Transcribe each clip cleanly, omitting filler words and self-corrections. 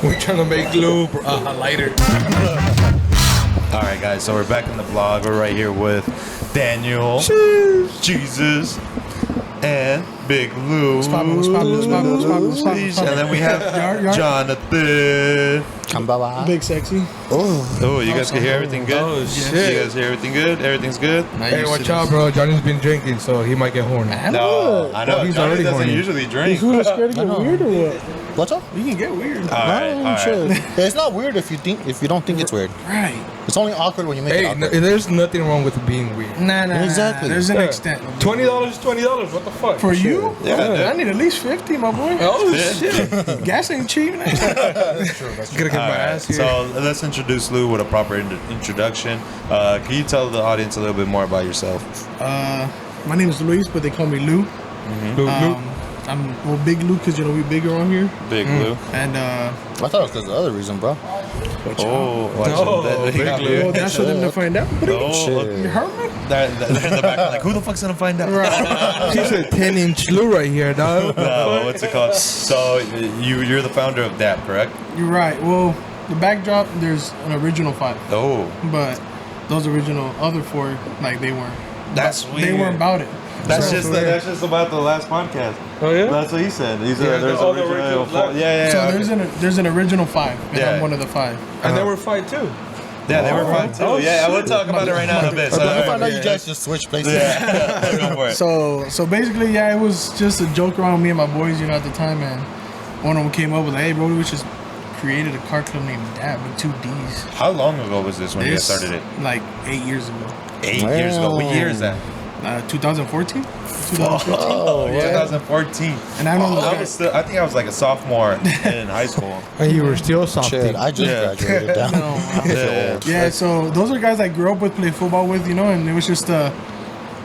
We're trying to make glue lighter. All right, guys. So we're back in the vlog. We're right here with Daniel, Jesus, and Big Lou. And then we have Jonathan. Big Sexy. Oh, you guys can hear everything good? Oh, shit. You guys hear everything good? Everything's good? Hey, watch out, bro. Johnny's been drinking, so he might get horny. No, I know. He's Johnny already doesn't horny. usually drink. Who is scared to get weird or what? What's up? You can get weird. All right. Shit. It's not weird if you don't think it's weird. Right. It's only awkward when you make it Hey, awkward. there's nothing wrong with being weird. Nah. Exactly. There's an Yeah. extent. $20 is $20. What the fuck? For you? Yeah. I need at least 50, my boy. Oh, shit. Gas ain't cheap. That's true. That's true. Gonna get All my right, ass here. so let's introduce Lou with a proper introduction. Can you tell the audience a little bit more about yourself? My name is Luis, but they call me Lou. Lou. I'm Big Lou because we big around here. Big Lou. And I thought it was because of the other reason, bro. Oh, watch Oh, that. Big Lou. well, that's for them to find out. But Oh, you heard me? they're in the back, like, who the fuck's gonna find out? He's a 10-inch Lou right here, dog. No, what's it called? So you're the founder of DDAB, correct? You're right. Well, the backdrop, there's an original 5. Oh, But those original other 4, like, they weren't. that's weird. They weren't about it. That's So- just about the last podcast. Oh, yeah? That's what he said. He said Yeah, there's all the original. originals. Yeah. So okay. there's an original 5, and Yeah. I'm one of the 5. And they were fight too. Yeah, they were fun too. Oh, yeah, we'll shit. talk about it right now in a bit. So, I found out you guys just switched places. yeah, go for it. So basically, yeah, it was just a joke around me and my boys, at the time, and one of them came up with, hey, bro, we just created a car club named DAB with 2 D's. How long ago was this when you guys started it? Like 8 years ago. 8 years ago. What year is that? 2014? 2015. Oh, yeah. 2014. And I know I think I was like a sophomore in high school. And you were still soft. Shit, I just Yeah. graduated down. No, yeah, so those are guys I grew up with, played football with, and it was just,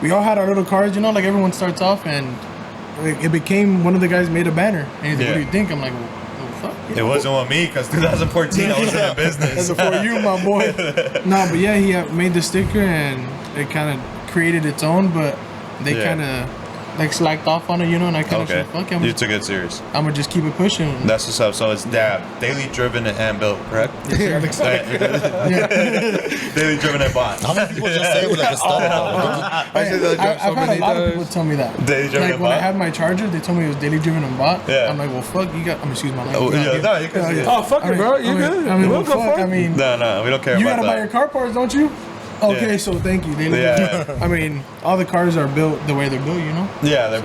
we all had our little cars, like everyone starts off, and it became, one of the guys made a banner, and he's like, what do you think? I'm like, well, fuck. It wasn't with me because 2014 I wasn't in business. That's for you, my boy. No, but yeah, he made the sticker, and it kind of created its own, but they kind of like slacked off on it, and I kind of said, fuck it, You took it serious. I'm gonna just keep it pushing. That's what's up. So it's DAB, daily driven and built, correct? Yeah. Daily driven and bought. How many people just say it with like a stutter? I've had a lot of people tell me that. Daily driven Like and when I bought? had my charger, they told me it was daily driven and bought. Yeah. I'm like, well, fuck, you got. Excuse my Oh, language. yeah, no, you can say it. Oh, fuck it, bro. You good? I mean, You well, go for fuck. it. I mean, No, we don't care you about gotta buy your that. car parts, don't you? Okay, Yeah. so thank you. Daily Yeah. I mean, all the cars are built the way they're built, Yeah,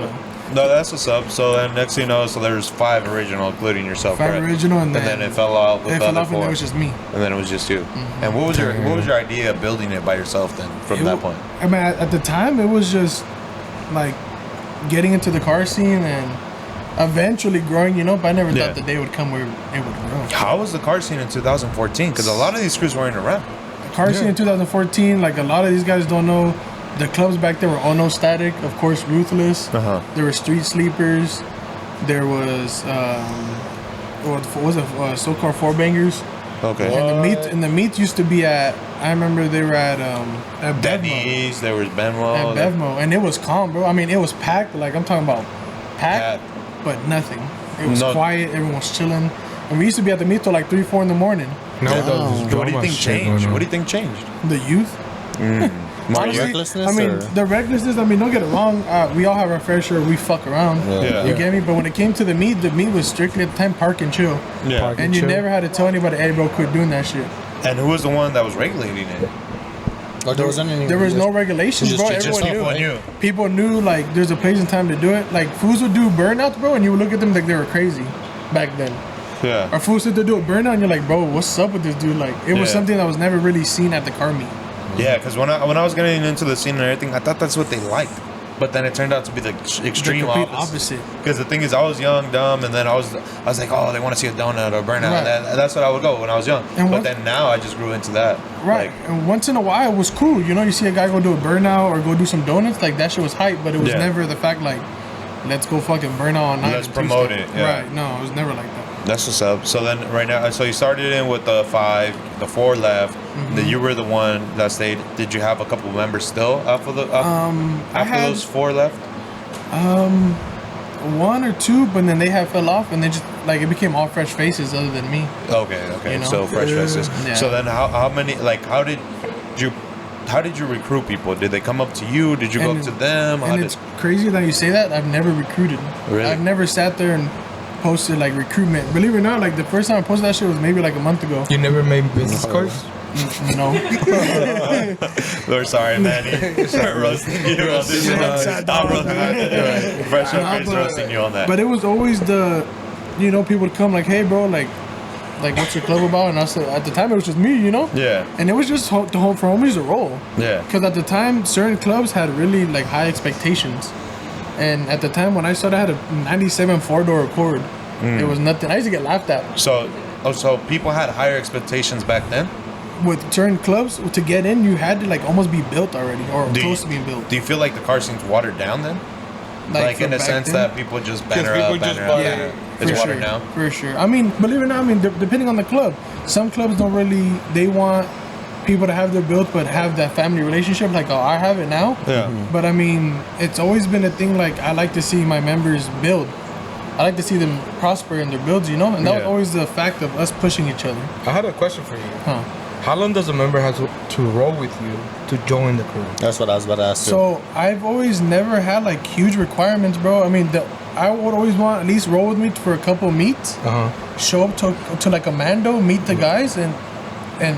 no, that's what's up. So then next thing you know, so there's 5 original, including yourself, 5 right? original, and then it fell off with it the fell other off, and 4. it was just me. And then it was just you. And what was your idea of building it by yourself then from that point? I mean, at the time, it was just like getting into the car scene and eventually growing, but I never Yeah. thought the day would come where it would grow. How was the car scene in 2014? Because a lot of these crews weren't around. The car scene in 2014, like a lot of these guys don't know, the clubs back there were all no static, of course, Ruthless. Uh-huh. There were Street Sleepers. There was, what was it, so-called 4-bangers. Okay. And the meet used to be at, I remember they were at Bevmo. Denny's, there was Benmo. At Bevmo, and it was calm, bro. I mean, it was packed. Like I'm talking about packed, but nothing. It was quiet. Everyone was chilling, and we used to be at the meet till like 3-4 in the morning. No, What do you think changed? What do you think changed? The youth. More Honestly, recklessness? I mean, or? the recklessness. I mean, don't get it wrong. We all have our fair share. We fuck around. Yeah. You get me? But when it came to the meet was strictly at the time park and chill. Yeah. Park And you chill. never had to tell anybody, hey, bro, quit doing that shit. And who was the one that was regulating it? Or there wasn't any. There was no regulations, just- bro. just Everyone people knew. knew. People knew, like, there's a place and time to do it. Like, fools would do burnouts, bro, and you would look at them like they were crazy back then. Yeah. Or fools said to do a burnout, and you're like, bro, what's up with this dude? Like, it was Yeah. something that was never really seen at the car meet. Yeah, because when I was getting into the scene and everything, I thought that's what they liked. But then it turned out to be the extreme The complete opposite. Because the thing is, I was young, dumb, and then I was like, oh, they want to see a donut or burnout. Right. And that's what I would go when I was young. And but what- then now I just grew into that. Right. Like, And once in a while, it was cool. You see a guy go do a burnout or go do some donuts, like, that shit was hype, but it was Yeah. never the fact, like, let's go fucking burn out all night. Let's on promote Tuesday. it, yeah. Right. No, it was never like that. that's what's up. So then right now, so you started in with the 5, the 4 left. Then you were the one that stayed. Did you have a couple members still after I had- those 4 left? one or two, but then they have fell off, and they just like it became all fresh faces other than me. Okay. You know? So fresh faces. Yeah. So then, how many? Like, how did you recruit people? Did they come up to you? Did you go up to them? And it's crazy that you say that. I've never recruited. Really? I've never sat there and posted like recruitment. Believe it or not, like the first time I posted that shit was maybe like a month ago. You never made business cards? No. We're sorry, Manny. Start roasting you on this. I'm fresh face roasting you on that. But it was always people would come like, hey, bro, like what's your club about? And I said, at the time it was just me, Yeah. And it was just for homies to roll. Yeah. Because at the time, certain clubs had really like high expectations. And at the time when I started, I had a 97 4-door Accord. It was nothing. I used to get laughed at. So people had higher expectations back then? With certain clubs, to get in, you had to like almost be built already or close to being built. Do you feel like the car scene's watered down then? Like in the sense that people just banner up, banner up. Yeah, It's for watered sure, down? for sure. I mean, believe it or not, depending on the club, some clubs don't really. They want people to have their build, but have that family relationship. Like, oh, I have it now. Yeah. But I mean, it's always been a thing. Like, I like to see my members build. I like to see them prosper in their builds, and that was always the fact of us pushing each other. I had a question for you. Huh. How long does a member have to roll with you to join the crew? That's what I was about to ask. So I've always never had like huge requirements, bro. I mean, I would always want at least roll with me for a couple meets. Show up to like a Mando, meet the guys, and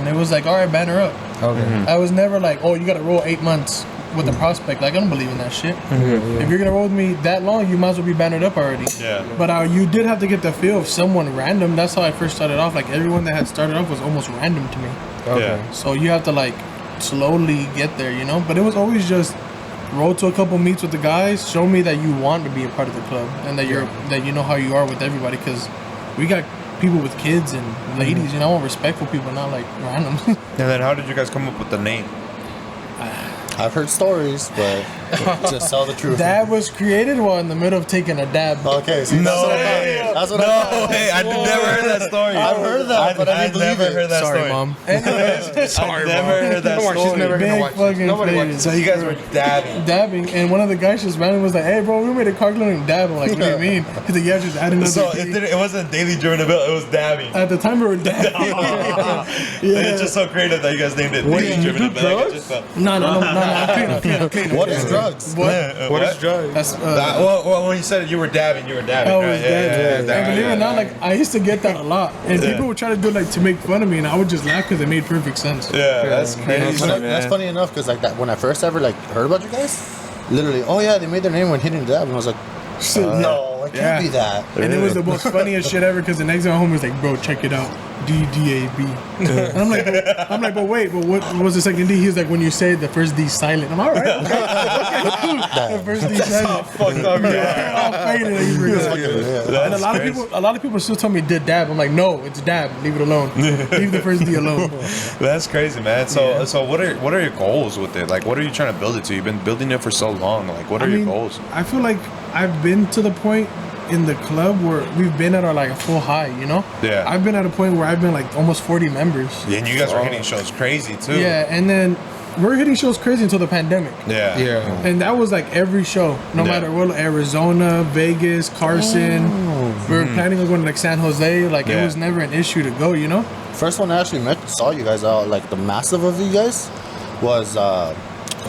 it was like, all right, banner up. Okay. I was never like, oh, you got to roll 8 months with a prospect. Like, I don't believe in that shit. If you're gonna roll with me that long, you might as well be bannered up already. Yeah. But you did have to get the feel of someone random. That's how I first started off. Like, everyone that had started off was almost random to me. Okay. Yeah. So you have to like slowly get there, But it was always just roll to a couple meets with the guys, show me that you want to be a part of the club and that that you know how you are with everybody. Because we got people with kids and ladies, I want respectful people, not like randoms. And then how did you guys come up with the name? I've heard stories, but just tell the truth. That was created while in the middle of taking a dab. Okay, see, that's what I thought. That's what I thought. Hey, I never heard that story. I've heard that, but I didn't believe never it. heard that Sorry, story. Mom. Anyways, Sorry, never heard that Don't worry, story. she's never gonna Big watch fucking this. Nobody face. watches So you guys were dabbing. dabbing, and one of the guys just randomly was like, "Hey, bro, we made a car club named Dab." I'm like, "What do you mean?" He's like, "Yeah, just add another." So key." it wasn't daily driven about, it was dabbing. At the time, we were dabbing. It's just so creative that you guys named it daily driven about. No, I'm clean. What is drugs? What is drugs? That's Well, when you said it, you were dabbing. I Right? was dead. Yeah, And believe it or not, like I used to get that a lot, and people would try to do it like to make fun of me, and I would just laugh because it made perfect sense. Yeah, that's crazy, But man. that's funny enough because like that when I first ever like heard about you guys, literally, oh yeah, they made their name when hitting the dab, and I was like, no, it can't be that. And it was the most funniest shit ever because the next day my homie was like, "Bro, check it out, DDAB." And I'm like, but wait, but what was the second D? He was like, when you say the first D silent. I'm all right. Okay, cool. The first D silent. Fucked up, Yeah, all faded. Like, you forgot. And a lot of people still tell me did dab. I'm like, no, it's dab. Leave it alone. Leave the first D alone. That's crazy, man. So what are your goals with it? Like, what are you trying to build it to? You've been building it for so long. Like, what are your goals? I feel like I've been to the point in the club where we've been at our like a full high, Yeah. I've been at a point where I've been like almost 40 members. Yeah, and you guys were hitting shows crazy too. Yeah, and then we're hitting shows crazy until the pandemic. Yeah. Yeah. And that was like every show, no matter what, Arizona, Vegas, Carson. We were planning on going to like San Jose. Like it was never an issue to go, First one I actually saw you guys out, like the massive of you guys, was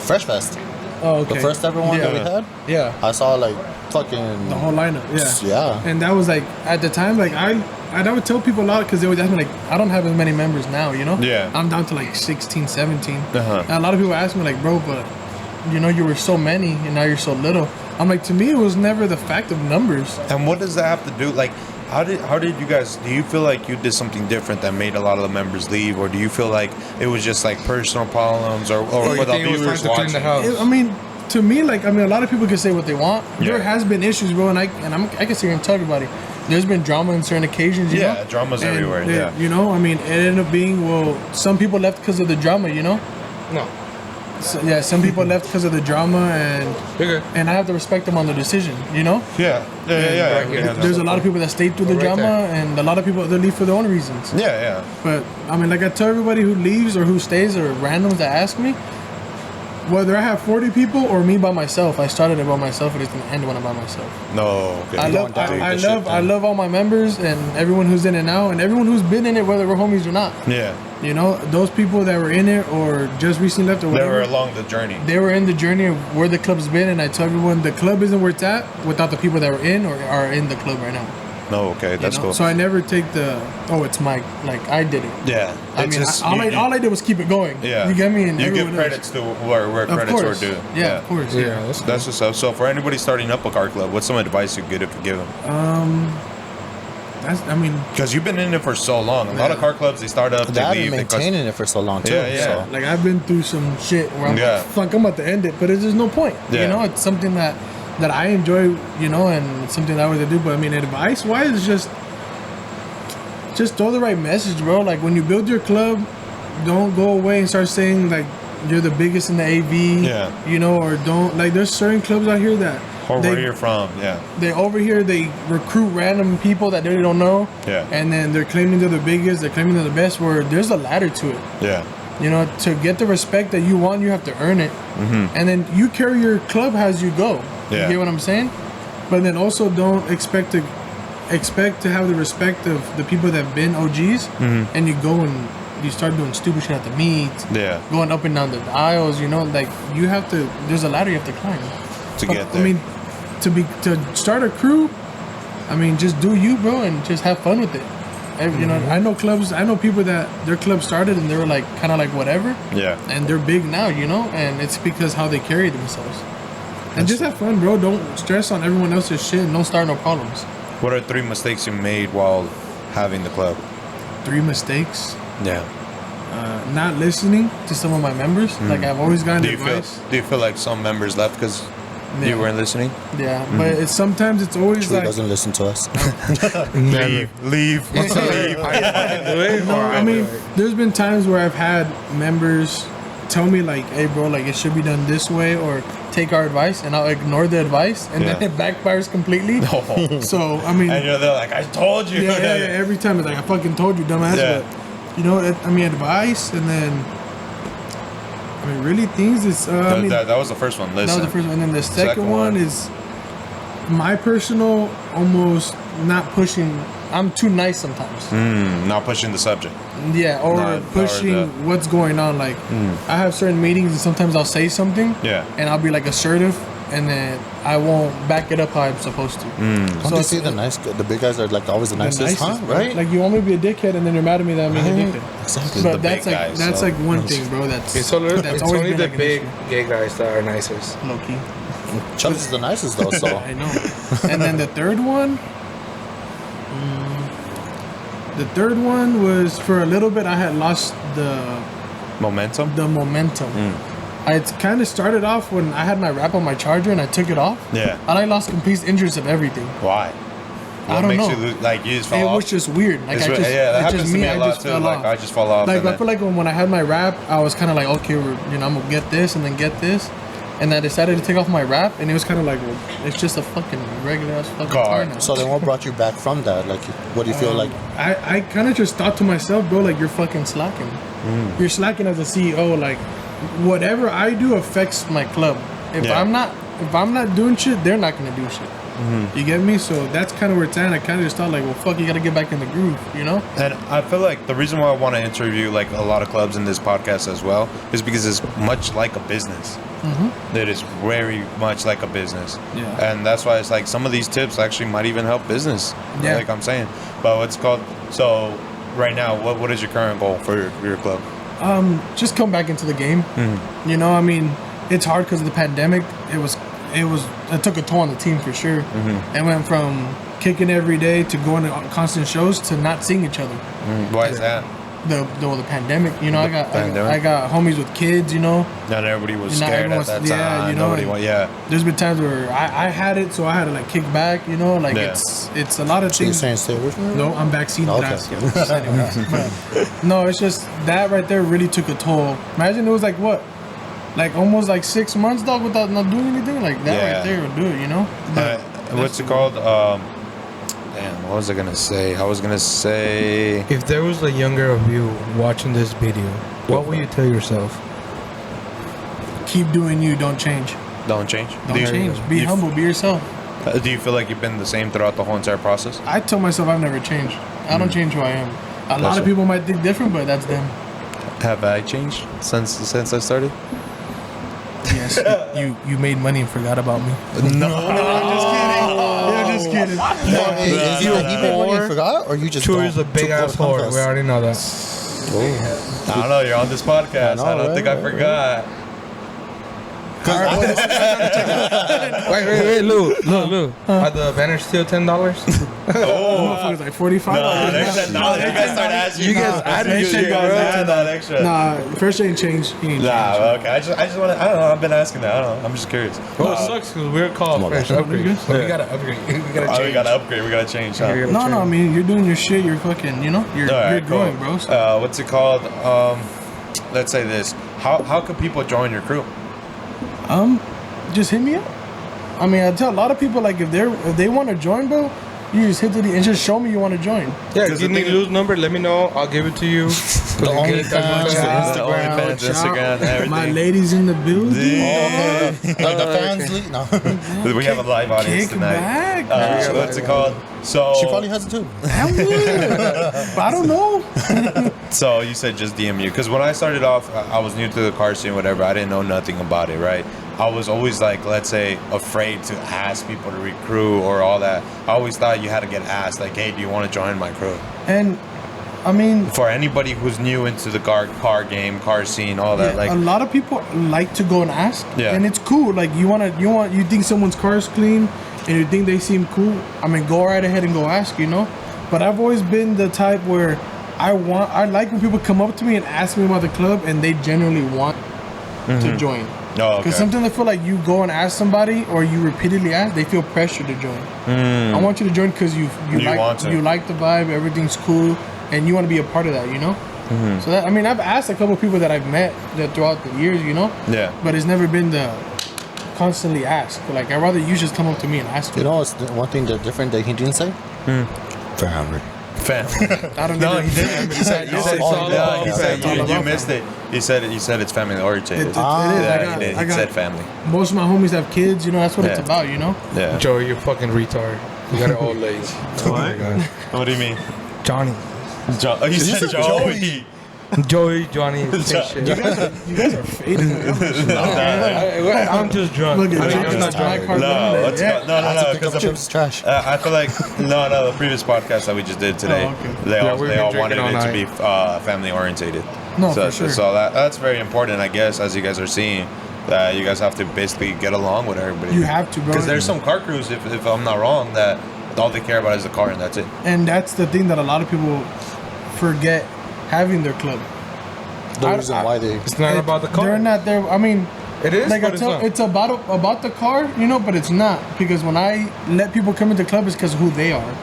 Fresh Fest. Oh, okay. The first ever one that we had. Yeah. I saw like fucking The whole lineup. Yeah. And that was like at the time, like I would tell people a lot because they would ask me like, I don't have as many members now, Yeah. I'm down to like 16, 17. Uh-huh. And a lot of people ask me like, bro, but you were so many and now you're so little. I'm like, to me, it was never the fact of numbers. And what does that have to do? Like, how did you guys? Do you feel like you did something different that made a lot of the members leave, or do you feel like it was just like personal problems, or you for the think it was viewers time to clean watching? the house? I mean, to me, like, a lot of people can say what they want. Yeah. There has been issues, bro, and I can sit here and tell everybody. There's been drama on certain occasions, you know? Yeah, drama's And everywhere, it- yeah. it ended up being, some people left because of the drama, No. So, yeah, some people left because of the drama, Bigger. and I have to respect them on the decision, Yeah. Right here. There's a lot of people that stayed through the Right drama, there. and a lot of people that leave for their own reasons. Yeah. But, like I tell everybody who leaves or who stays or randoms that ask me, whether I have 40 people or me by myself, I started it by myself and it's gonna end when I'm by myself. No, okay. I love all my members and everyone who's in it now and everyone who's been in it, whether we're homies or not. Yeah. You know, those people that were in it or just recently left or whatever. They were along the journey. They were in the journey of where the club's been, and I tell everyone the club isn't where it's at without the people that were in or are in the club right now. No, okay, that's cool. So I never take the, it's my, like, I did it. Yeah. I mean, all I did was keep it going. Yeah. You get me? And you give credits to where credits are due. Yeah, of course. Yeah, that's what's up. So for anybody starting up a car club, what's some advice you could give them? Because you've been in it for so long. A lot of car clubs, they start up, I've been maintaining it for so long too. Yeah. So. Like I've been through some shit where I'm like, fuck, I'm about to end it, but there's no point. Yeah. You know, it's something that I enjoy, you know, and it's something that I always do. But I mean, advice wise, is just throw the right message, bro. Like when you build your club, don't go away and start saying like you're the biggest in the AV. Yeah. You know, or don't, like there's certain clubs out here that or where you're from, they recruit random people that they don't know, and then they're claiming they're the biggest, they're claiming they're the best, where there's a ladder to it. You know, to get the respect that you want, you have to earn it, and then you carry your club as you go. You get what I'm saying? But then also don't expect to have the respect of the people that have been OGs, and you go and you start doing stupid shit at the meets, going up and down the aisles. You know, like you have to. There's a ladder you have to climb to get there. I mean, to start a crew, I mean, just do you, bro, and just have fun with it. You know, I know people that their club started and they were like kind of like whatever, and they're big now, you know, and it's because how they carry themselves. And just have fun, bro. Don't stress on everyone else's shit and don't start no problems. What are 3 mistakes you made while having the club? 3 mistakes? Yeah. Not listening to some of my members. Like I've always gotten advice. Do you feel like some members left because you weren't listening? Yeah, but sometimes it's always True like doesn't listen to us. Leave. What's up, leave? I mean, there's been times where I've had members tell me like, "Hey, bro, like it should be done this way," or take our advice, and I'll ignore the advice, and then it backfires completely. So I mean, and you're there like, "I told you." Yeah. Every time it's like, "I fucking told you, dumbass." Yeah. But, you know, I mean, advice, and then I mean, really things is. That was the first one. Listen. That was the first one, and then the second one is my personal almost not pushing. I'm too nice sometimes. Not pushing the subject. Yeah, or pushing what's going on. Like, I have certain meetings, and sometimes I'll say something. Yeah. And I'll be like assertive, and then I won't back it up how I'm supposed to. Don't you see the big guys are like always the nicest, huh? Right? Like you want me to be a dickhead, and then you're mad at me that I'm being a dickhead. Exactly. But that's like one thing, bro. It's only the big gay guys that are nicest. Low key. Chubbs is the nicest though, so. I know. And then the third one. The third one was for a little bit I had lost the momentum. I kind of started off when I had my wrap on my charger and I took it off. Yeah. And I lost complete interest of everything. Why? I don't know. You like you just fall off? It was just weird. Like that happens to me a lot too. Like I just fall off. Like I feel like when I had my wrap, I was kind of like, okay, I'm gonna get this and then get this. And I decided to take off my wrap, and it was kind of like, well, it's just a fucking regular ass fucking car now. So then what brought you back from that? Like, what do you feel like? I kind of just thought to myself, bro, like, you're fucking slacking. You're slacking as a CEO. Like, whatever I do affects my club. If I'm not doing shit, they're not gonna do shit. You get me? So that's kind of where it's at. I kind of just thought like, well, fuck, you gotta get back in the groove, you know? And I feel like the reason why I want to interview like a lot of clubs in this podcast as well is because it's much like a business. It is very much like a business. Yeah. And that's why it's like some of these tips actually might even help business. Yeah. Like I'm saying. But what's called, so right now, what is your current goal for your club? Just come back into the game. You know, I mean, it's hard because of the pandemic. It took a toll on the team for sure. It went from kicking every day to going to constant shows to not seeing each other. Why is that? The pandemic, you know, I got homies with kids, you know. Not everybody was scared at that time. You know, there's been times where I had it, so I had to like kick back, you know, like it's a lot of things. So you're saying stay away from it? No, I'm vaccinated. Okay. But, no, it's just that right there really took a toll. Imagine it was like what? Like almost like 6 months, dog, without not doing anything. Like that right there would do it, you know. What's it called? Damn, what was I gonna say? I was gonna say, if there was a younger of you watching this video, what would you tell yourself? keep doing you. Don't change. Don't change. Don't change. Be humble. Be yourself. Do you feel like you've been the same throughout the whole entire process? I tell myself I've never changed. I don't change who I am. A lot of people might think different, but that's them. Have I changed since I started? Yes, you made money and forgot about me. No, I'm just kidding. No, is you made money and forgot, or you just Two is a big ass whore. We already know that. I don't know. You're on this podcast. I don't think I forgot. Wait, Lou. Are the banners still $10? Motherfuckers like 45. No, you guys start asking. You guys added shit, bro. add that extra. Nah, first ain't changed. He ain't changed. Okay. I just want to. I don't know. I've been asking that. I don't know. I'm just curious. Well, it sucks because we're called fresh upgrade. So we gotta upgrade. We gotta change. We gotta upgrade. We gotta change. Huh? No, I mean, you're doing your shit. You're fucking, you're growing, bro. So. What's it called? Let's say this. How can people join your crew? Just hit me up. I mean, I tell a lot of people, like, if they want to join, bro, you just hit and just show me you want to join. Yeah, give me Lou's number. Let me know. I'll give it to you. The OnlyFans, Instagram, everything. My ladies in the building. the fans lead. No, We have a live audience Kick tonight. back. What's it called? So she probably has it too. I would, but I don't know. So you said just DM you, because when I started off, I was new to the car scene, whatever. I didn't know nothing about it, right? I was always like, let's say, afraid to ask people to recruit or all that. I always thought you had to get asked, like, hey, do you want to join my crew? And I mean, For anybody who's new into the car game, car scene, all that, like a lot of people like to go and ask, Yeah. and it's cool. Like you think someone's car is clean, and you think they seem cool. I mean, go right ahead and go ask, But I've always been the type where I like when people come up to me and ask me about the club, and they generally want to join. Oh, okay. Because sometimes I feel like you go and ask somebody, or you repeatedly ask, they feel pressure to join. I want you to join because you like the vibe, everything's cool, and you want to be a part of that, So that, I mean, I've asked a couple of people that I've met that throughout the years, Yeah. But it's never been the constantly ask. Like, I'd rather you just come up to me and ask me. It's the one thing that's different that he didn't say. Family. I don't No, know. he didn't. He said you missed it. He said it's family oriented. It is. He said family. Most of my homies have kids, that's what it's Yeah. about, Yeah. Joey, you fucking retard. You got an old lady. Oh my god. What do you mean? Johnny. You said Joey. Joey, Johnny, same shit. You guys are fading. I'm just drunk. Look at I'm not drunk. No, let's go. No. Pick up Because chips trash. I feel like the previous podcast that we just did today, they all wanted it to be family orientated. No, for sure. So that's very important, I guess, as you guys are seeing. That you guys have to basically get along with everybody. You have to, bro. Because there's some car crews, if I'm not wrong, that all they care about is the car and that's it. And that's the thing that a lot of people forget having their club. The reason why they. It's not about the car. They're not there. I mean, It is, like but it's not. it's about the car, but it's not, because when I let people come into the club, it's because of who they are.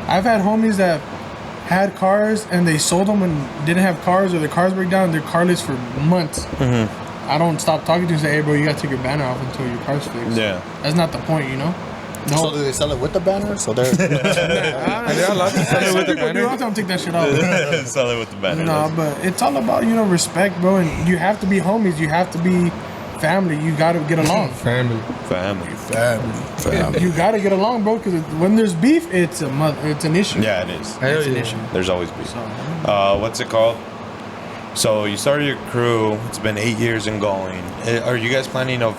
I've had homies that had cars and they sold them and didn't have cars, or their cars break down. They're carless for months. I don't stop talking to them and say, hey, bro, you gotta take your banner off until your car's fixed. Yeah. That's not the point, No. So do they sell it with the banner? So they're. And they're allowed to sell it with the People do. banner. I'll tell them take that shit off. Sell it with the banner. No, but it's all about, respect, bro. And you have to be homies. You have to be family. You got to get along. Family. You got to get along, bro, because when there's beef, it's an issue. Yeah, it is. It's an issue. There's always beef. What's it called? So you started your crew. It's been 8 years and going. Are you guys planning of,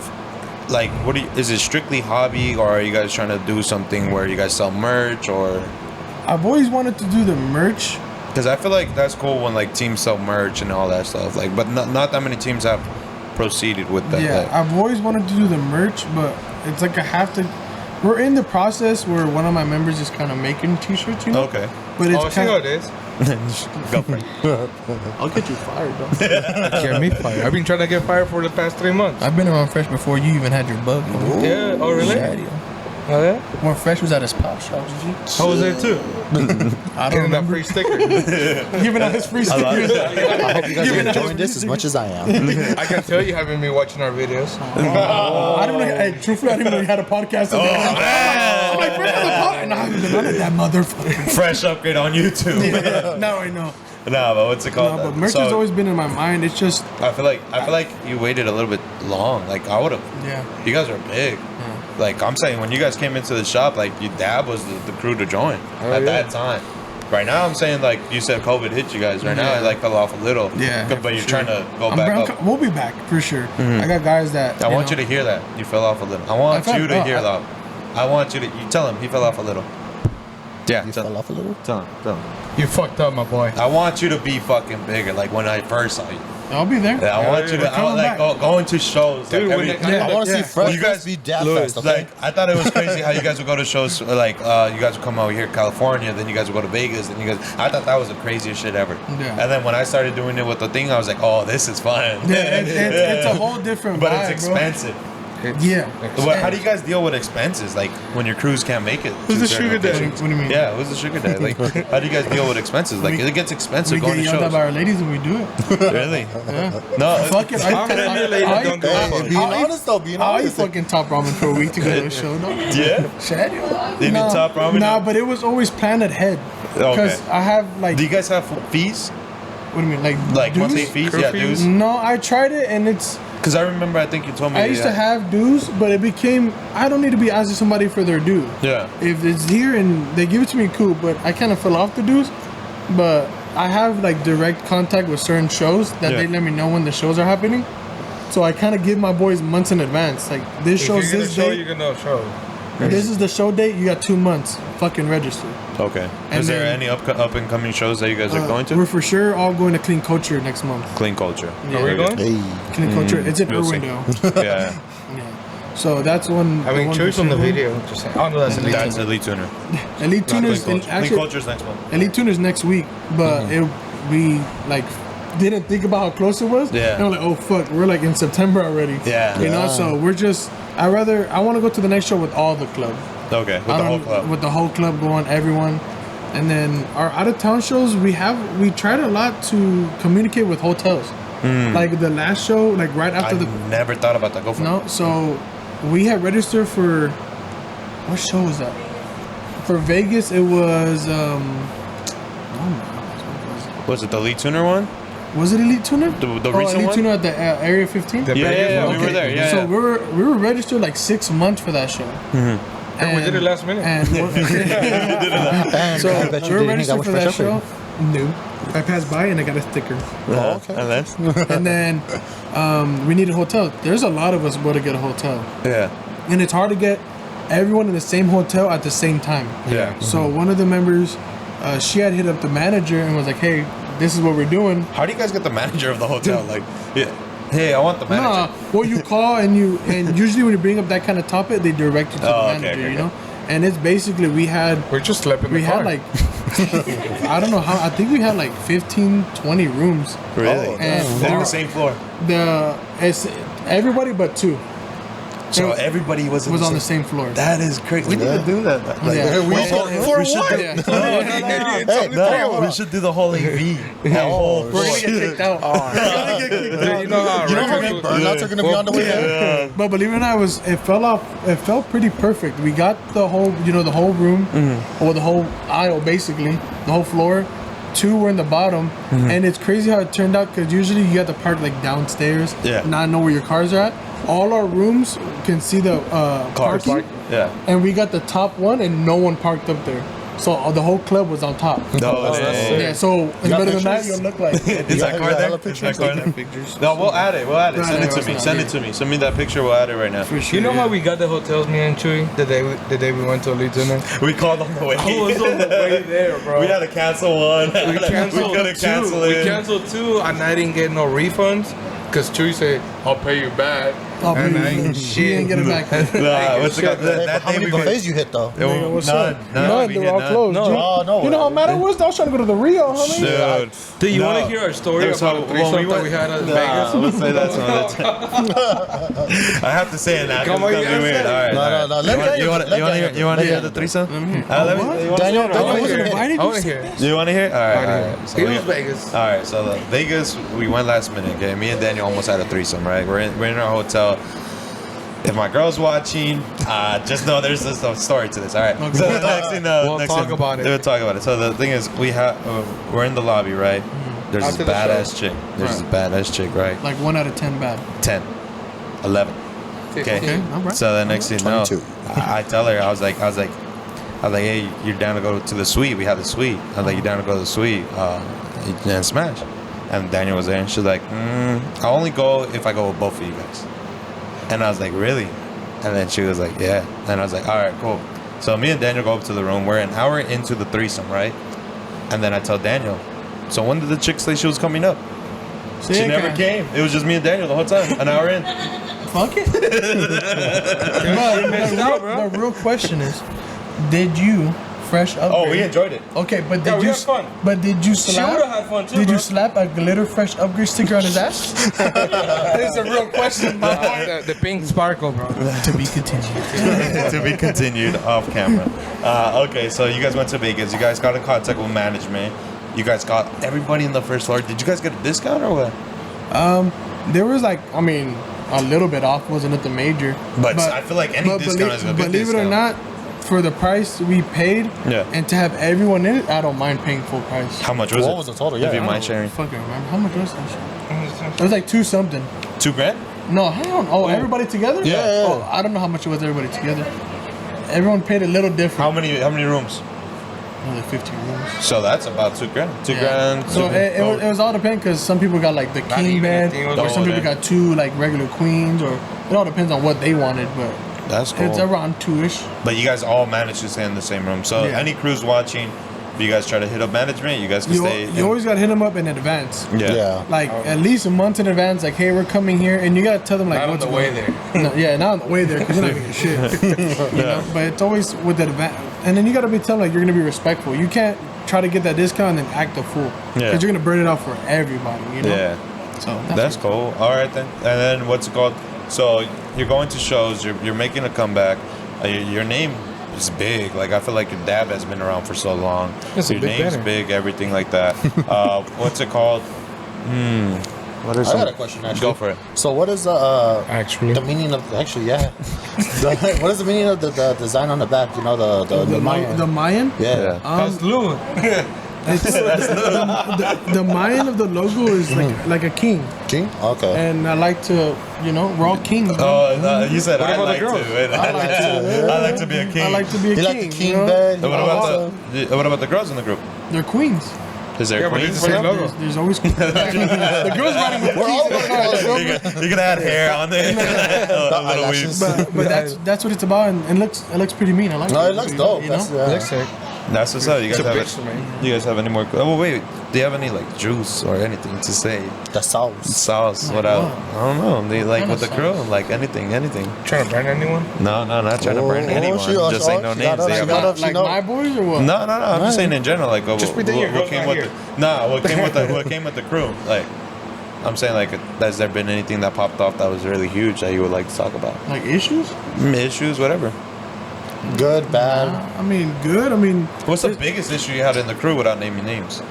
like, is it strictly hobby, or are you guys trying to do something where you guys sell merch, or? I've always wanted to do the merch. Because I feel like that's cool when like teams sell merch and all that stuff. Like, but not that many teams have proceeded with that. Yeah, Like, I've always wanted to do the merch, but it's like I have to. We're in the process where one of my members is kind of making t-shirts, okay. But it's See how it is. Go for it. I'll get you fired, bro. Get me fired. I've been trying to get fired for the past 3 months. I've been around Fresh before you even had your bug. Yeah. Oh, really? Oh, yeah? When Fresh was at his pop shop, did you? I was there too. I don't Getting that remember. free sticker. Giving out his free stickers. I hope you guys are enjoying this as much as I am. I can tell you haven't been watching our videos. I don't know. Hey, truthfully, I didn't know you had a podcast. I'm like, Fresh has a podcast. No, I haven't been on it, that motherfucker. Fresh upgrade on YouTube. Yeah, now I know. No, but what's it called? No, but merch has always been in my mind. It's just I feel like you waited a little bit long. Like I would have. yeah. You guys are big. Like I'm saying, when you guys came into the shop, like your dad was the crew to join at that time. Right now, I'm saying like you said, COVID hit you guys. Right now, it like fell off a little. Yeah, but you're sure. trying to go back up. We'll be back for sure. I got guys that I want you to hear that you fell off a little. I want you to hear that. I want you to. You tell him he fell off a little. Yeah, You fell off a little. tell him. You fucked up, my boy. I want you to be fucking bigger. Like when I first saw you. I'll be there. Yeah, I want you to. I want like going to shows. Dude, like, when every, it- I want to see Fresh You guys be dad look, fest. Okay. like I thought it was crazy how you guys would go to shows like you guys would come out here California, then you guys would go to Vegas, then you guys. I thought that was the craziest shit ever. Yeah. And then when I started doing it with the thing, I was like, oh, this is fun. Yeah, it's a whole different But vibe, it's bro. expensive. Yeah. How do you guys deal with expenses? Like when your crews can't make it. Who's to the certain sugar daddy? locations? What do you mean? Yeah, who's the sugar daddy? Like, how do you guys deal with expenses? Like, it gets expensive We going get to yelled at shows. by our ladies when we do it. Really? Yeah. No. Fuck it. I'm telling you, ladies, don't go for it. Being honest though, being I'll eat honest. fucking top ramen for a week to go to a show. No. Yeah. Sério? They need top ramen? Nah, but it was always planned ahead. Because Okay. I have like, Do you guys have fees? what do you mean, like dues? monthly fees? Yeah, dues. No, I tried it and it's. Because I remember, I think you told me. I used to have dues, but it became I don't need to be asking somebody for their due. Yeah. If it's here and they give it to me, cool. But I kind of fell off the dues. But I have like direct contact with certain shows that they let me know when the shows are happening. So I kind of give my boys months in advance. Like this If show's you're gonna this show, date. you're gonna show. This is the show date. You got 2 months. Fucking register. Okay. And Is there then- any up and coming shows that you guys are going to? We're for sure all going to Clean Culture next month. Clean Culture. Are we going? Hey, Clean Culture. It's in We'll see. Irwindale. Yeah. Yeah. So that's one. I mean, one choose for from the sure. video. Just saying. Oh no, that's elite. That's Elite Tuner. Elite Tuners. Clean Culture. Clean Actually, Culture's next month. Elite Tuners next week, but we like didn't think about how close it was. Yeah. And we're like, oh fuck, we're like in September already. Yeah. You know, Yeah. so we're just. I want to go to the next show with all the club. Okay. With the I whole don't- club. With the whole club going, everyone. And then our out of town shows, we tried a lot to communicate with hotels. Like the last show, like right after I the never thought about that. Go for it. no, so we had registered for what show was that? For Vegas, it was Was it the Elite Tuner one? was it Elite Tuner? The recent Elite one? Tuner at the Area 15. The Yeah, Vegas yeah, yeah. one? We were there. Yeah. so yeah. we were registered like 6 months for that show. And we did it last minute. And and so I bet you we're didn't think I registered was for that fresh up show. No, I passed by and I got a sticker. Oh, okay. Unless. And then we need a hotel. There's a lot of us go to get a hotel, Yeah. and it's hard to get everyone in the same hotel at the same time. Yeah. So one of the members, she had hit up the manager and was like, "Hey, this is what we're doing." How do you guys get the manager of the hotel? Like, yeah. Hey, I want the manager. Nah, well, you call and usually when you bring up that kind of topic, they direct you to Oh, the okay, manager, okay, you know. And it's basically we had just slept in the car. like I don't know how I think we had like 15, 20 rooms. Really? Oh, And They're on the same floor. it's everybody but two So everybody was on the same floor. That is crazy. We need to do that. Like, Yeah. we Well, should- for we should what? do- Yeah. No, we should do the whole AV. That whole We're gonna get kicked out. You know how You know how many records- burnouts are gonna be on the way there? But believe it or not, it fell off. It felt pretty perfect. We got the whole, the whole room, or the whole aisle, basically, the whole floor. 2 were in the bottom, and it's crazy how it turned out because usually you have to park like downstairs, Yeah. not know where your cars are at. All our rooms can see the Cars. parking, Yeah. and we got the top one, and no one parked up there. So the whole club was on top. No, Yeah, so in the got middle of the night, pictures? you'll look like. Is that You car got there? hella Is pictures? that car there? pictures. No, we'll add it. We'll add it. Right, Send it to right, me. right. Send it to me. Send me that picture. We'll add it right now. For sure. You know how we got the hotels, me and Chewy, the day we went to Elite Dinner? We called on the way. I was on the way there, bro. We had to cancel one. We canceled we couldn't two. cancel We it. canceled 2, and I didn't get no refunds because Chewy said, "I'll pay you back." Oh, And I ain't she didn't get it back. Nah, what's it called? Hey, That but how day many we buffets you hit though? None. What's None. up? None. We They were did all none. closed. No. Dude. Oh, no. You know how mad I was? I was trying to go to the Rio, homie. Dude. Do you want No. to hear our story There's about how- the threesome when we that went- we had at Nah, Vegas? let's say that's I have to say it now. Come Come on, on, you gotta weird. say it. All right. No, all no, right. no. Let Daniel- You want let to hear? Daniel- You want to let hear the Daniel. threesome? Let me hear. Let me- What? you wanna Daniel, say it? Daniel I wasn't wanna hit. Why did I you want to say hear. this? Do you want to hear? All right. All right. So It we- was Vegas. All right, so the Vegas, we went last minute. Okay, me and Daniel almost had a threesome. Right, we're in our hotel. If my girl's watching, just know there's a story to this. All right. Okay. So the next thing, We'll talk about it. We'll talk about it. So the thing is, we're in the lobby, right? There's After this the badass chick. There's this badass chick, right? Like 1 out of 10 bad. 10, 11. Okay. Okay, all right. So the next thing you know, 22. I tell her, I was like, hey, you're down to go to the suite? We have the suite. I was like, you down to go to the suite? And smash. And Daniel was there, and she's like, I'll only go if I go with both of you guys. And I was like, really? And then she was like, yeah. And I was like, all right, cool. So me and Daniel go up to the room. We're an hour into the threesome, right? And then I tell Daniel, so when did the chick say she was coming up? See, She never guys. came. It was just me and Daniel the whole time, an hour in. Fuck it. But the real question is, did you fresh upgrade? Oh, we enjoyed it. Okay, but Yeah, did we you? had fun. But did you She slap? would've had fun too, Did bro. you slap a glitter fresh upgrade sticker on his ass? That is a real question, my boy. The pink sparkle, bro. To be continued. To be continued off camera. Okay, so you guys went to Vegas. You guys got in contact with management. You guys got everybody in the first floor. Did you guys get a discount or what? There was like, I mean, a little bit off. Wasn't nothing major. But I feel like any discount is a good believe it or discount. not, for the price we paid, Yeah. and to have everyone in it, I don't mind paying full price. How much was What it? was the total? If Yeah, you I mind sharing. Fucking remember how much was that shit? It was like 2 something. $2,000? No, hell no. Oh, everybody together? Yeah. Oh, I don't know how much it was everybody together. Everyone paid a little different. How many rooms? Like 50 rooms. So that's about $2,000. $2,000. So it was all depend because some people got like the Not king even bed, a thing was or some over people there. got 2 like regular queens, or it all depends on what they wanted. But That's cool. it's around 2-ish. But you guys all managed to stay in the same room. So Yeah. any crews watching, if you guys try to hit up management, you guys can stay. You always gotta hit them up in advance. Yeah. Like at least a month in advance. Like, hey, we're coming here, and you gotta tell them like Not on what's the way going- there. No, yeah, not on the way there because you're not gonna get shit. You know? But it's always with the advance, and then you gotta be telling like you're gonna be respectful. You can't try to get that discount and then act a fool because Yeah. you're gonna burn it out for everybody. You know. Yeah. So That's cool. All right then. And then what's it called? So you're going to shows. You're making a comeback. Your name is big. Like I feel like your dab has been around for so long. It's a Your big name's banner. big. Everything like that. What's it called? What is I got it? a question actually. Go for it. So what is Actually. the meaning of actually what is the meaning of the design on the back? You know the Mayan. the Mayan. Yeah. That's Lou. It's, the Mayan of the logo is like a king, King? Okay. and I like to, we're all kings. bro. Oh, no, you said What I about the like girls? to. I like to. I like to be a king. I like to be a You king. like the king you know? bed? What about the girls in the group? They're queens. Is there Yeah, but queens? it's the same logo. There's always the girls riding with We're all queens. about You're gonna add hair on there. A little eyelashes. weave. But that's what it's about, and it looks pretty mean. I like No, it. it looks dope. You That's, know? Looks sick. That's what's up. You guys It's a have picture, man. You guys have any more? Oh wait, do you have any like juice or anything to say? the sauce. Sauce? What Like else? what? I don't know. They like kind with of the crew, sauce? like anything. Trying to brand anyone? No, not trying to burn anyone. Just saying no she got names. us, They she have got not- us. Like my boys or what? No. I'm just saying in general. Like, Just pretend your girl's came not with here. what came with the crew? Like, I'm saying like, has there been anything that popped off that was really huge that you would like to talk about? Like issues? Issues, whatever. Good, bad. I mean, good. I mean, What's the biggest issue you had in the crew without naming names?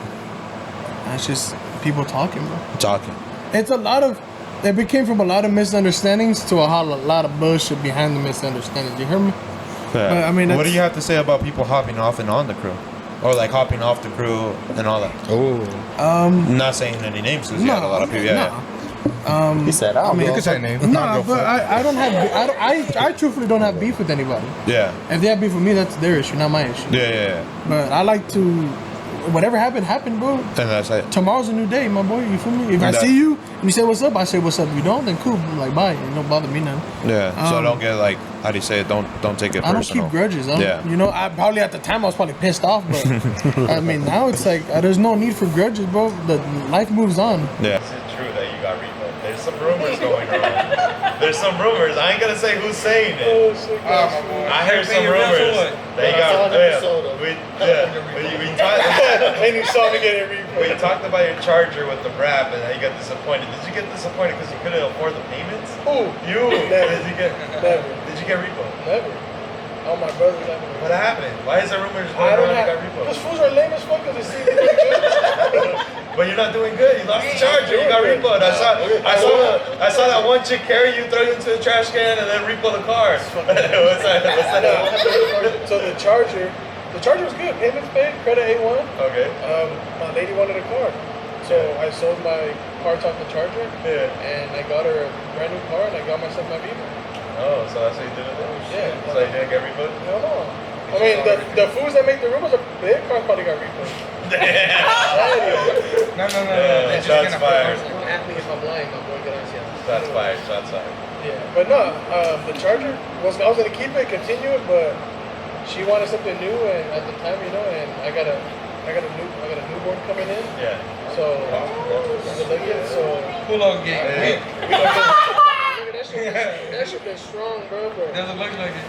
that's just people talking, bro. Talking. It's a lot of. It became from a lot of misunderstandings to a lot of bullshit behind the misunderstandings. You hear me? Yeah. But, I mean, what do that's- you have to say about people hopping off and on the crew, or like hopping off the crew and all that? Oh. I'm not saying any names because you had a lot of people. Yeah. He said, I don't mean, know. You can say a name. Nah, but I don't have. I truthfully don't have beef with anybody. Yeah. If they have beef with me, that's their issue, not my issue. Yeah. But I like to. Whatever happened, bro. And that's it. Tomorrow's a new day, my boy. You feel me? If I That- see you and you say what's up, I say what's up. If you don't, then cool. Like bye. It don't bother me none. Yeah. So Um, don't get like, how do you say it? Don't take it I don't personal. keep grudges. I don't, Yeah. You know, I probably at the time I was probably pissed off, but I mean now it's like there's no need for grudges, bro. The life moves on. Yeah. Is it true that you got repo? There's some rumors going around. There's some rumors. I ain't gonna say who's saying it. I heard some rumors that you got. We talked. And you saw me getting repo. We talked about your charger with the wrap and how you got disappointed. Did you get disappointed because you couldn't afford the payments? Who? You. Never. Did you get repo? Never. All my brothers have it. What happened? Why is there rumors going I don't around you have. got repo? Those fools are lame as fuck because they see the pictures. But you're not doing good. You lost the charger. You got repoed. I saw that one chick carry you, throw you into the trash can, and then repo the car. What's that? So the charger was good. Payments paid, credit A1. Okay. My lady wanted a car, so I sold my parts off the charger. Yeah. And I got her a brand new car, and I got myself my Beamer. Oh, so that's how you did it then? Yeah. So you didn't get repoed? Hell no. I mean, the foods that make the Rubas are big cars probably got repoed. No. Yeah, shots fired. At me if I'm lying, my boy gracias. Shots fired. Yeah, but no, the charger I was gonna keep it, continue it, but she wanted something new, and at the time, and I got a newborn coming in. Yeah. So so Pull on game. that shit been strong, bro. Doesn't look like it.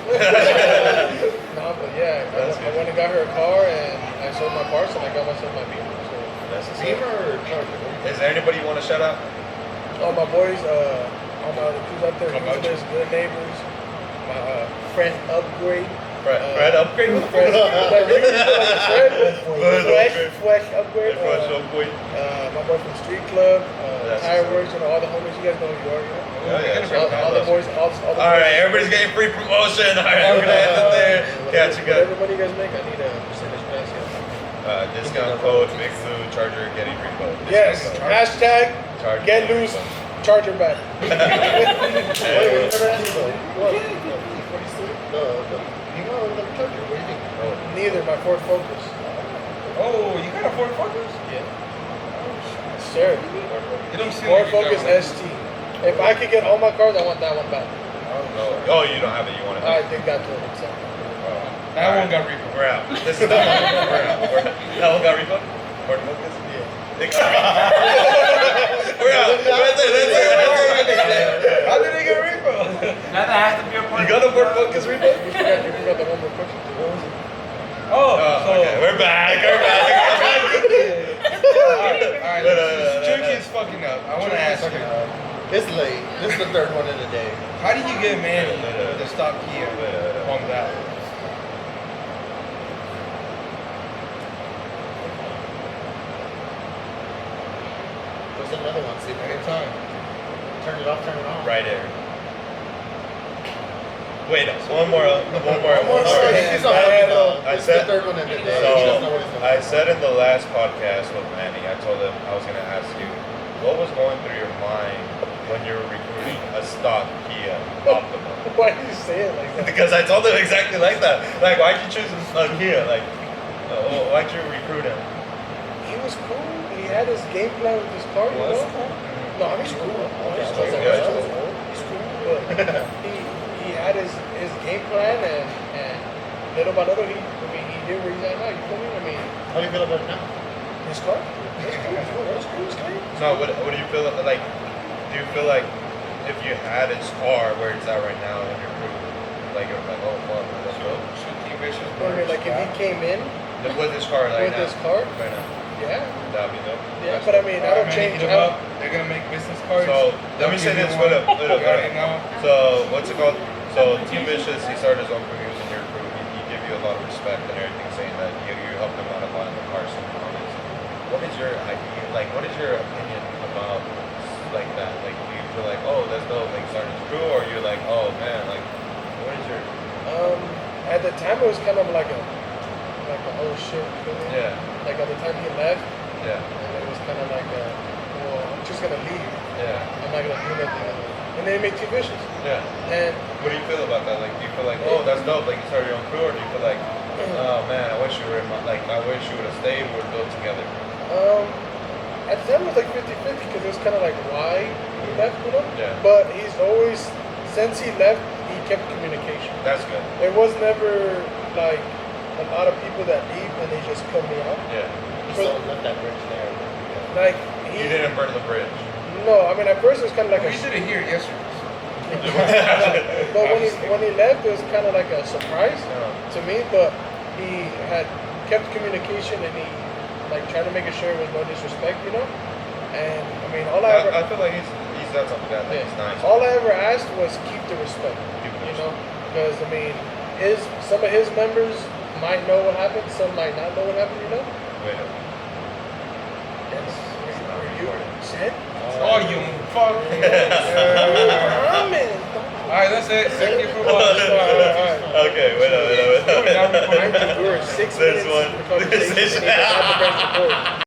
Nah, but yeah, I went and got her a car, and I sold my parts, and I got myself my Beamer. So That's a Beamer or Charger? Is there anybody you want to shout out? all my boys, all my other crews out there, users, good neighbors, my friend Upgrade. Fred Upgrade? Fred Fresh Upgrade. Fresh Upgrade. My boy from Street Club, That's Tire what's Works, all the homies, you guys know who you are, all the boys, all the Alright, everybody's getting free promotion. Alright, we're gonna end it there. Catch you guys. Whatever money you guys make, I need a percentage pass. Discount code Big Blue Charger getting repo. Yes, hashtag Charger get getting loose, repo. charger back. Neither, my Ford Focus. Oh, you got a Ford Focus? Yeah. Sure. You don't see Ford like you got Focus one. ST. If I could get all my cars, I want that one back. Oh, you don't have it. You want it? I think that's what it's saying. That one got repo. We're out. This is that one. We're out. That one got refund? Ford Focus? Yeah. We're out. That's it. How did they get repo? Now that has to be a part You got a Ford Focus refund? You forgot the one more question. Oh, so Okay, we're back. Alright, Chucky is fucking up. I want to ask you, It's late. This is the third one in the day. how did you get Manny to stop Kia on that? There's another one. See, Anytime. turn it off, turn it on. Right there. Wait, one more. He's not helping out. I It's said- the third one in the day. He doesn't know what he's So, doing. I said in the last podcast with Manny, I told him I was going to ask you, what was going through your mind when you were recruiting a stock Kia Optima? Why did you say it like that? Because I told him exactly like that. Like, why'd you choose a Kia? Like, why'd you recruit him? He was cool. He had his game plan with his car, you know? No, I mean, he's cool. He's cool. He's cool. But he had his game plan, and little by little, he did where he's at now. You feel me? I mean, How do you feel about it now? his car. It's cool. It's cool. It's clean. So, what do you feel like? Do you feel like if you had his car where it's at right now in your crew, like it was like, oh fuck, let's go? Should Team Vicious I mean, like if he came in With his car right with now. his car, Right now. yeah, That'd be dope. yeah. But I mean, I don't change. Them I don't, up. They're gonna make business cards. So let me say They'll this, give you hold up, one. hold up, You already hold know. So what's it called? So Team Vicious, he started his own crews in your crew. He gave you a lot of respect and everything, saying that you helped him out a lot in the car scene. What is your idea? Like, what is your opinion about like that? Like, do you feel like, oh, that's dope, like starting his crew, or you're like, oh man, like, what is your? at the time, it was kind of like a oh shit. You feel me? Yeah, Like at the time he left, yeah, and it was kind of like well, I'm just gonna leave. yeah, I'm not gonna do nothing. And then he made Team Vicious. yeah. And What do you feel about that? Like, do you feel like, oh, that's dope, like you started your own crew, or do you feel like, oh man, I wish you were in my, like, I wish you would have stayed, we would have built together. at the time it was like 50-50 because it was kind of like why he left, you know? Yeah. But he's always, since he left, he kept communication. That's good. There was never like a lot of people that leave and they just cut me out. Yeah. He still left that bridge there. Like You didn't burn the bridge. No, I mean at first it was kind of like We did it here yesterday. but when he left, it was kind of like a surprise to me. But he had kept communication and he like tried to make sure it was no disrespect, you know. And I mean, all I ever I feel like he's that type of guy. Like, he's nice. all I ever asked was keep the respect, Keep the you know, because I mean, some of his members might know what happened, some might not know what happened, you know. Wait up. Yes. Oh, you fuck. Alright, that's it. Thank you for watching. Okay, wait. We were 6 There's minutes one. of conversation.